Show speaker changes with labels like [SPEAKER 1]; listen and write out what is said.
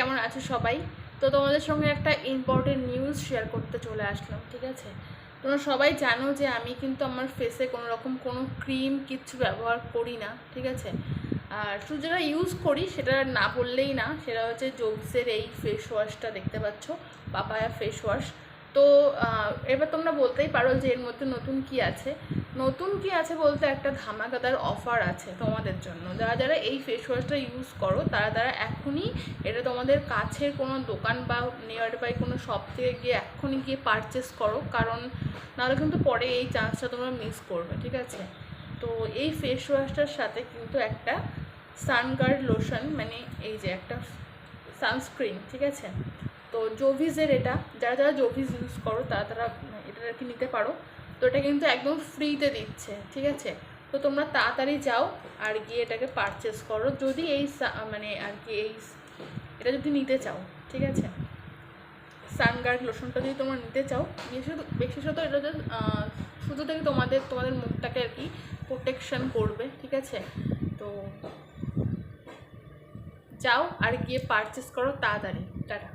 [SPEAKER 1] কেমন আছো সবাই? তো তোমাদের সঙ্গে একটা ইম্পর্টেন্ট নিউজ শেয়ার করতে চলে আসলাম, ঠিক আছে? তোমরা সবাই জানো যে আমি কিন্তু আমার ফেসে কোনো রকম কোনো ক্রিম কিচ্ছু ব্যবহার করি না, ঠিক আছে? আর শুধু যেটা ইউজ করি সেটা না বললেই না, সেটা হচ্ছে জোভসের এই ফেস ওয়াশটা দেখতে পাচ্ছ, পাপায়া ফেস ওয়াশ। তো এবার তোমরা বলতেই পারো যে এর মধ্যে নতুন কি আছে। নতুন কি আছে বলতে একটা ধামাকাদার অফার আছে তোমাদের জন্য। যারা যারা এই ফেস ওয়াশটা ইউজ করো তারা এখনই এটা তোমাদের কাছের কোনো দোকান বা নিয়ার বাই কোনো শপ থেকে গিয়ে এক্ষুনি গিয়ে পারচেস করো, কারণ নাহলে কিন্তু পরে এই চান্সটা তোমরা মিস করবে, ঠিক আছে? তো এই ফেস ওয়াশটার সাথে কিন্তু একটা সানগার্ড লোশন, মানে এই যে একটা সানস্ক্রিন, ঠিক আছে? তো জোভিজের এটা, যারা যারা জোভিজ ইউজ করো তারা এটা আর কি নিতে পারো। তো এটা কিন্তু একদম ফ্রিতে দিচ্ছে, ঠিক আছে? তো তোমরা তাড়াতাড়ি যাও আর গিয়ে এটাকে পারচেস করো, যদি এই মানে আর কি এটা যদি নিতে চাও, ঠিক আছে? সানগার্ড লোশনটা যদি তোমরা নিতে চাও, বিশেষত এটা শুধু থেকে তোমাদের মুখটাকে আর কি প্রোটেকশন করবে, ঠিক আছে? তো যাও আর গিয়ে পারচেস করো তাড়াতাড়ি। টাটা।